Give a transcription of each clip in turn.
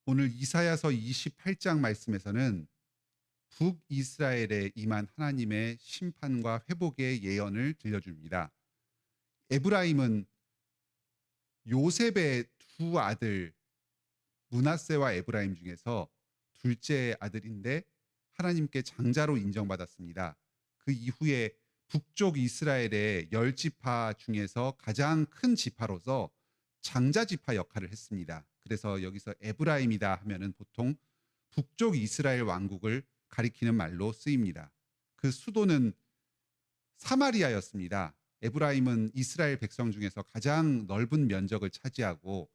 오늘 이사야서 28장 말씀에서는 북이스라엘에 임한 하나님의 심판과 회복의 예언을 들려줍니다. 에브라임은 요셉의 두 아들 므낫세와 에브라임 중에서 둘째 아들인데 하나님께 장자로 인정받았습니다. 그 이후에 북쪽 이스라엘의 10지파 중에서 가장 큰 지파로서 장자 지파 역할을 했습니다. 그래서 여기서 에브라임이다 하면은 보통 북쪽 이스라엘 왕국을 가리키는 말로 쓰입니다. 그 수도는 사마리아였습니다. 에브라임은 이스라엘 백성 중에서 가장 넓은 면적을 차지하고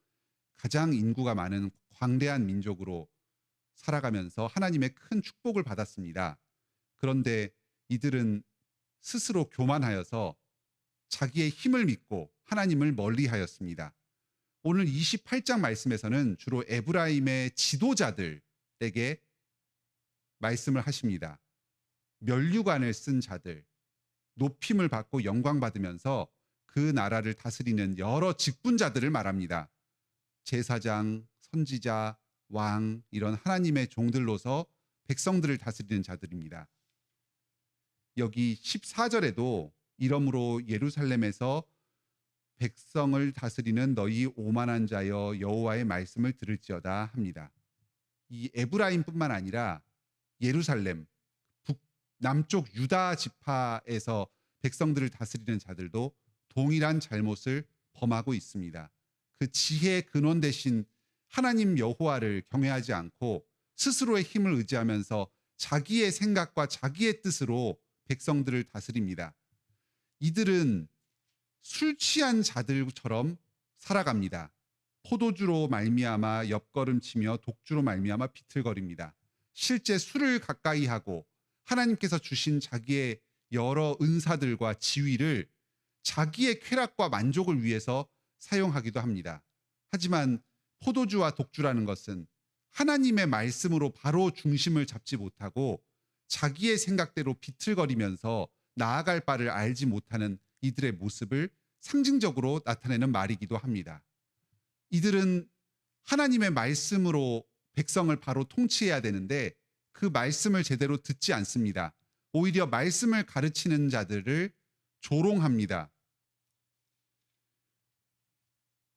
가장 인구가 많은 광대한 민족으로 살아가면서 하나님의 큰 축복을 받았습니다. 그런데 이들은 스스로 교만하여서 자기의 힘을 믿고 하나님을 멀리하였습니다. 오늘 28장 말씀에서는 주로 에브라임의 지도자들에게 말씀을 하십니다. 면류관을 쓴 자들, 높임을 받고 영광 받으면서 그 나라를 다스리는 여러 직분자들을 말합니다. 제사장, 선지자, 왕 이런 하나님의 종들로서 백성들을 다스리는 자들입니다. 여기 14절에도 이러므로 예루살렘에서 백성을 다스리는 너희 오만한 자여 여호와의 말씀을 들을지어다 합니다. 이 에브라임뿐만 아니라 예루살렘, 남쪽 유다 지파에서 백성들을 다스리는 자들도 동일한 잘못을 범하고 있습니다. 그 지혜의 근원 대신 하나님 여호와를 경외하지 않고 스스로의 힘을 의지하면서 자기의 생각과 자기의 뜻으로 백성들을 다스립니다. 이들은 술 취한 자들처럼 살아갑니다. 포도주로 말미암아 옆걸음치며 독주로 말미암아 비틀거립니다. 실제 술을 가까이 하고 하나님께서 주신 자기의 여러 은사들과 지위를 자기의 쾌락과 만족을 위해서 사용하기도 합니다. 하지만 포도주와 독주라는 것은 하나님의 말씀으로 바로 중심을 잡지 못하고 자기의 생각대로 비틀거리면서 나아갈 바를 알지 못하는 이들의 모습을 상징적으로 나타내는 말이기도 합니다. 이들은 하나님의 말씀으로 백성을 바로 통치해야 되는데 그 말씀을 제대로 듣지 않습니다. 오히려 말씀을 가르치는 자들을 조롱합니다.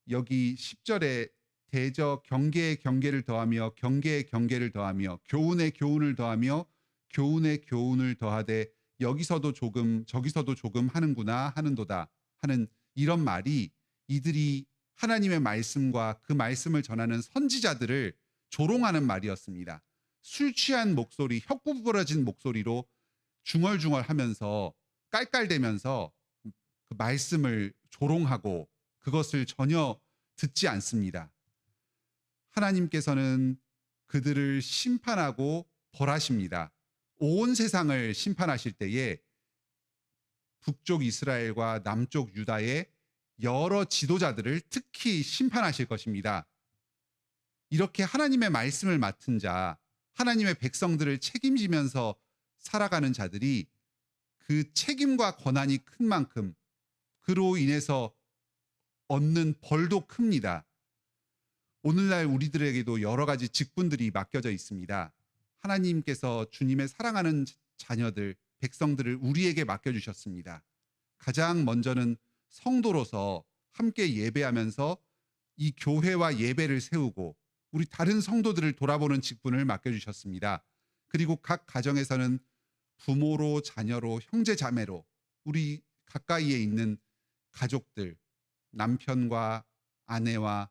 여기 10절에 대저 경계에 경계를 더하며 경계에 경계를 더하며 교훈에 교훈을 더하며 교훈에 교훈을 더하되 여기서도 조금 저기서도 조금 하는구나 하는도다 하는 이런 말이 이들이 하나님의 말씀과 그 말씀을 전하는 선지자들을 조롱하는 말이었습니다. 술 취한 목소리, 혀구부러진 목소리로 중얼중얼하면서 깔깔대면서 그 말씀을 조롱하고 그것을 전혀 듣지 않습니다. 하나님께서는 그들을 심판하고 벌하십니다. 온 세상을 심판하실 때에 북쪽 이스라엘과 남쪽 유다의 여러 지도자들을 특히 심판하실 것입니다. 이렇게 하나님의 말씀을 맡은 자, 하나님의 백성들을 책임지면서 살아가는 자들이 그 책임과 권한이 큰 만큼 그로 인해서 얻는 벌도 큽니다. 오늘날 우리들에게도 여러 가지 직분들이 맡겨져 있습니다. 하나님께서 주님의 사랑하는 자녀들, 백성들을 우리에게 맡겨주셨습니다. 가장 먼저는 성도로서 함께 예배하면서 이 교회와 예배를 세우고 우리 다른 성도들을 돌아보는 직분을 맡겨주셨습니다. 그리고 각 가정에서는 부모로, 자녀로, 형제, 자매로 우리 가까이에 있는 가족들, 남편과 아내와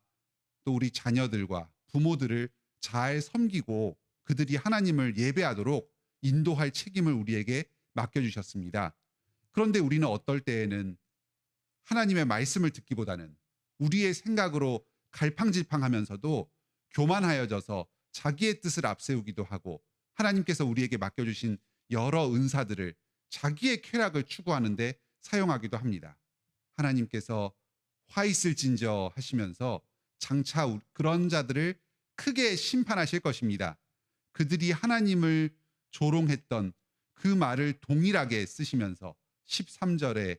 또 우리 자녀들과 부모들을 잘 섬기고 그들이 하나님을 예배하도록 인도할 책임을 우리에게 맡겨주셨습니다. 그런데 우리는 어떨 때에는 하나님의 말씀을 듣기보다는 우리의 생각으로 갈팡질팡하면서도 교만하여져서 자기의 뜻을 앞세우기도 하고 하나님께서 우리에게 맡겨주신 여러 은사들을 자기의 쾌락을 추구하는데 사용하기도 합니다. 하나님께서 화 있을진저 하시면서 장차 그런 자들을 크게 심판하실 것입니다. 그들이 하나님을 조롱했던 그 말을 동일하게 쓰시면서 13절에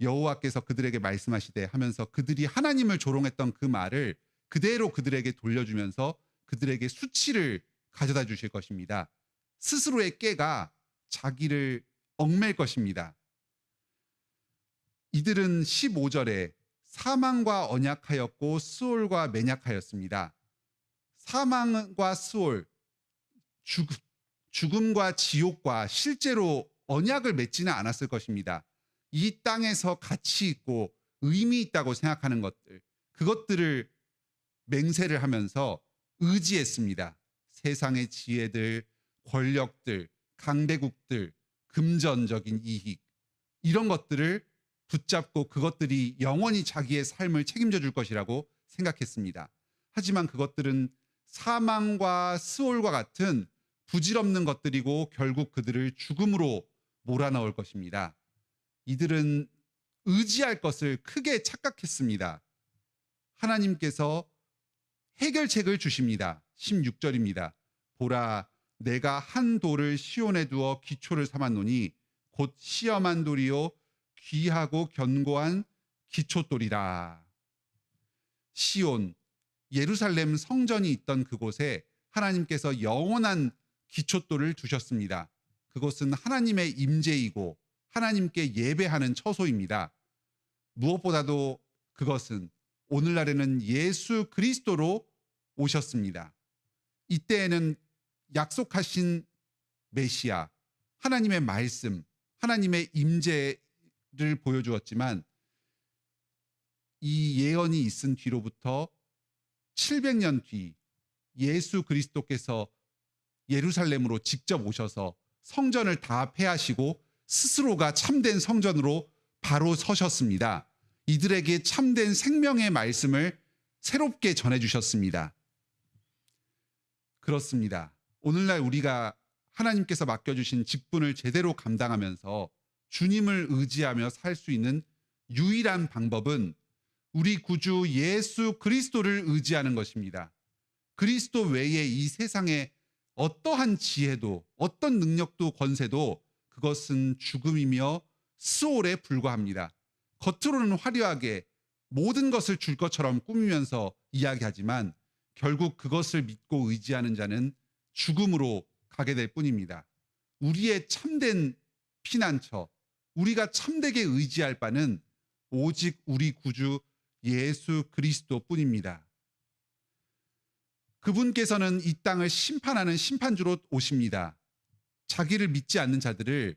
여호와께서 그들에게 말씀하시되 하면서 그들이 하나님을 조롱했던 그 말을 그대로 그들에게 돌려주면서 그들에게 수치를 가져다 주실 것입니다. 스스로의 깨가 자기를 얽맬 것입니다. 이들은 15절에 사망과 언약하였고 스올과 맹약하였습니다. 사망과 스올, 죽음과 지옥과 실제로 언약을 맺지는 않았을 것입니다. 이 땅에서 가치 있고 의미 있다고 생각하는 것들, 그것들을 맹세를 하면서 의지했습니다. 세상의 지혜들, 권력들, 강대국들, 금전적인 이익, 이런 것들을 붙잡고 그것들이 영원히 자기의 삶을 책임져 줄 것이라고 생각했습니다. 하지만 그것들은 사망과 스올과 같은 부질없는 것들이고 결국 그들을 죽음으로 몰아넣을 것입니다. 이들은 의지할 것을 크게 착각했습니다. 하나님께서 해결책을 주십니다. 16절입니다. 보라, 내가 한 돌을 시온에 두어 기초를 삼았노니 곧 시험한 돌이요 귀하고 견고한 기초돌이라. 시온, 예루살렘 성전이 있던 그곳에 하나님께서 영원한 기초돌을 두셨습니다. 그것은 하나님의 임재이고 하나님께 예배하는 처소입니다. 무엇보다도 그것은 오늘날에는 예수 그리스도로 오셨습니다. 이때에는 약속하신 메시아, 하나님의 말씀, 하나님의 임재를 보여주었지만 이 예언이 있은 뒤로부터 700년 뒤 예수 그리스도께서 예루살렘으로 직접 오셔서 성전을 다 폐하시고 스스로가 참된 성전으로 바로 서셨습니다. 이들에게 참된 생명의 말씀을 새롭게 전해주셨습니다. 그렇습니다. 오늘날 우리가 하나님께서 맡겨주신 직분을 제대로 감당하면서 주님을 의지하며 살 수 있는 유일한 방법은 우리 구주 예수 그리스도를 의지하는 것입니다. 그리스도 외에 이 세상에 어떠한 지혜도 어떤 능력도 권세도 그것은 죽음이며 스올에 불과합니다. 겉으로는 화려하게 모든 것을 줄 것처럼 꾸미면서 이야기하지만 결국 그것을 믿고 의지하는 자는 죽음으로 가게 될 뿐입니다. 우리의 참된 피난처, 우리가 참되게 의지할 바는 오직 우리 구주 예수 그리스도뿐입니다. 그분께서는 이 땅을 심판하는 심판주로 오십니다. 자기를 믿지 않는 자들을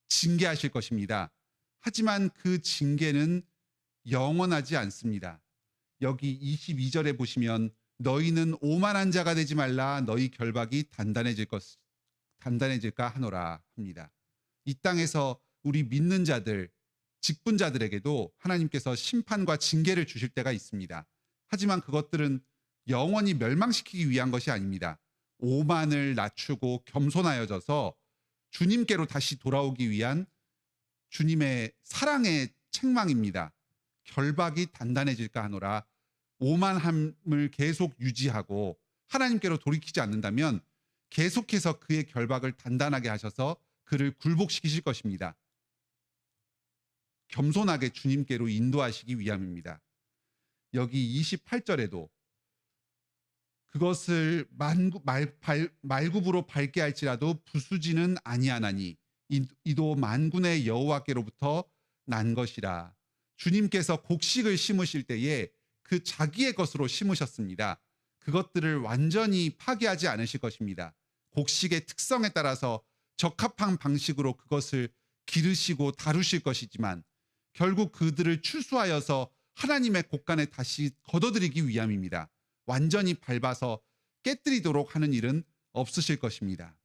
징계하실 것입니다. 하지만 그 징계는 영원하지 않습니다. 여기 22절에 보시면 너희는 오만한 자가 되지 말라 너희 결박이 단단해질까 하노라 합니다. 이 땅에서 우리 믿는 자들, 직분자들에게도 하나님께서 심판과 징계를 주실 때가 있습니다. 하지만 그것들은 영원히 멸망시키기 위한 것이 아닙니다. 오만을 낮추고 겸손하여져서 주님께로 다시 돌아오기 위한 주님의 사랑의 책망입니다. 결박이 단단해질까 하노라. 오만함을 계속 유지하고 하나님께로 돌이키지 않는다면 계속해서 그의 결박을 단단하게 하셔서 그를 굴복시키실 것입니다. 겸손하게 주님께로 인도하시기 위함입니다. 여기 28절에도 그것을 말굽으로 밟게 할지라도 부수지는 아니하나니 이도 만군의 여호와께로부터 난 것이라. 주님께서 곡식을 심으실 때에 그 자기의 것으로 심으셨습니다. 그것들을 완전히 파괴하지 않으실 것입니다. 곡식의 특성에 따라서 적합한 방식으로 그것을 기르시고 다루실 것이지만 결국 그들을 추수하여서 하나님의 곳간에 다시 걷어들이기 위함입니다. 완전히 밟아서 깨뜨리도록 하는 일은 없으실 것입니다.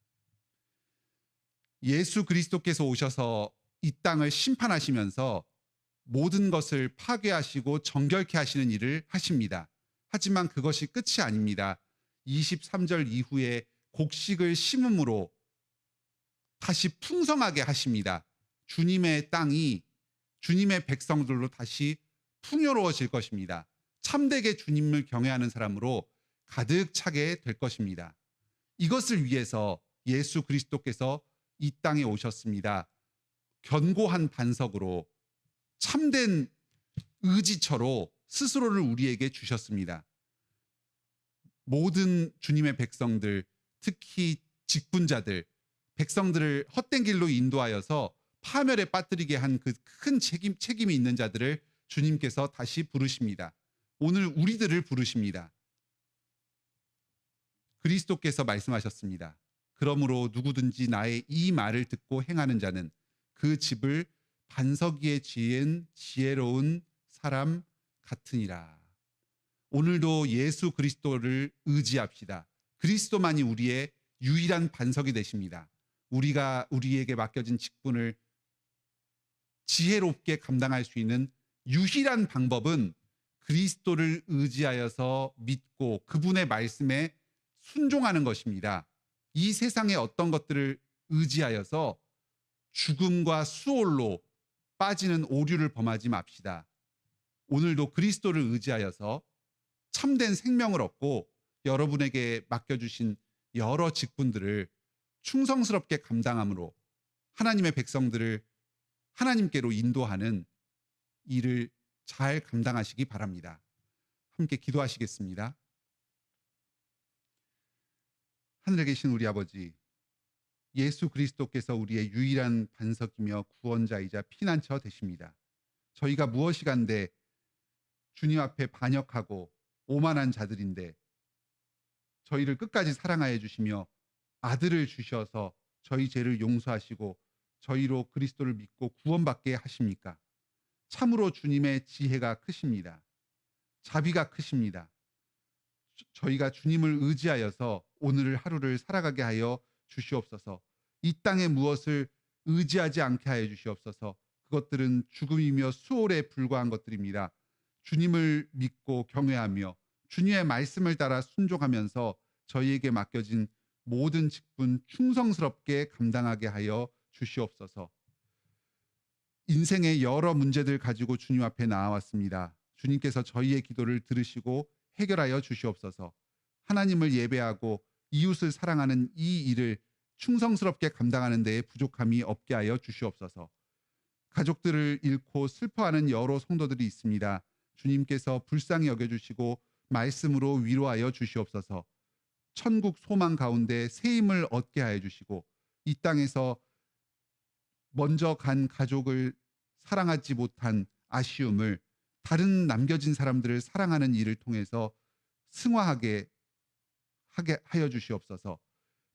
예수 그리스도께서 오셔서 이 땅을 심판하시면서 모든 것을 파괴하시고 정결케 하시는 일을 하십니다. 하지만 그것이 끝이 아닙니다. 23절 이후에 곡식을 심음으로 다시 풍성하게 하십니다. 주님의 땅이 주님의 백성들로 다시 풍요로워질 것입니다. 참되게 주님을 경외하는 사람으로 가득 차게 될 것입니다. 이것을 위해서 예수 그리스도께서 이 땅에 오셨습니다. 견고한 반석으로 참된 의지처로 스스로를 우리에게 주셨습니다. 모든 주님의 백성들, 특히 직분자들, 백성들을 헛된 길로 인도하여서 파멸에 빠뜨리게 한 그 큰 책임이 있는 자들을 주님께서 다시 부르십니다. 오늘 우리들을 부르십니다. 그리스도께서 말씀하셨습니다. 그러므로 누구든지 나의 이 말을 듣고 행하는 자는 그 집을 반석 위에 지은 지혜로운 사람 같으니라. 오늘도 예수 그리스도를 의지합시다. 그리스도만이 우리의 유일한 반석이 되십니다. 우리가 우리에게 맡겨진 직분을 지혜롭게 감당할 수 있는 유일한 방법은 그리스도를 의지하여서 믿고 그분의 말씀에 순종하는 것입니다. 이 세상의 어떤 것들을 의지하여서 죽음과 수월로 빠지는 오류를 범하지 맙시다. 오늘도 그리스도를 의지하여서 참된 생명을 얻고 여러분에게 맡겨주신 여러 직분들을 충성스럽게 감당함으로 하나님의 백성들을 하나님께로 인도하는 일을 잘 감당하시기 바랍니다. 함께 기도하시겠습니다. 하늘에 계신 우리 아버지, 예수 그리스도께서 우리의 유일한 반석이며 구원자이자 피난처 되십니다. 저희가 무엇이간데 주님 앞에 반역하고 오만한 자들인데 저희를 끝까지 사랑하여 주시며 아들을 주셔서 저희 죄를 용서하시고 저희로 그리스도를 믿고 구원받게 하십니까? 참으로 주님의 지혜가 크십니다. 자비가 크십니다. 저희가 주님을 의지하여서 오늘 하루를 살아가게 하여 주시옵소서. 이 땅에 무엇을 의지하지 않게 하여 주시옵소서. 그것들은 죽음이며 수월에 불과한 것들입니다. 주님을 믿고 경외하며 주님의 말씀을 따라 순종하면서 저희에게 맡겨진 모든 직분 충성스럽게 감당하게 하여 주시옵소서. 인생의 여러 문제들 가지고 주님 앞에 나아왔습니다. 주님께서 저희의 기도를 들으시고 해결하여 주시옵소서. 하나님을 예배하고 이웃을 사랑하는 이 일을 충성스럽게 감당하는 데에 부족함이 없게 하여 주시옵소서. 가족들을 잃고 슬퍼하는 여러 성도들이 있습니다. 주님께서 불쌍히 여겨주시고 말씀으로 위로하여 주시옵소서. 천국 소망 가운데 새 힘을 얻게 하여 주시고 이 땅에서 먼저 간 가족을 사랑하지 못한 아쉬움을 다른 남겨진 사람들을 사랑하는 일을 통해서 승화하게 하여 주시옵소서.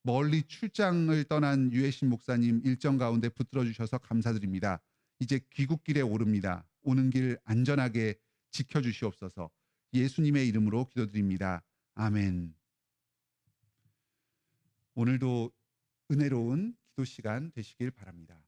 멀리 출장을 떠난 유해신 목사님 일정 가운데 붙들어 주셔서 감사드립니다. 이제 귀국길에 오릅니다. 오는 길 안전하게 지켜주시옵소서. 예수님의 이름으로 기도드립니다. 아멘. 오늘도 은혜로운 기도 시간 되시길 바랍니다.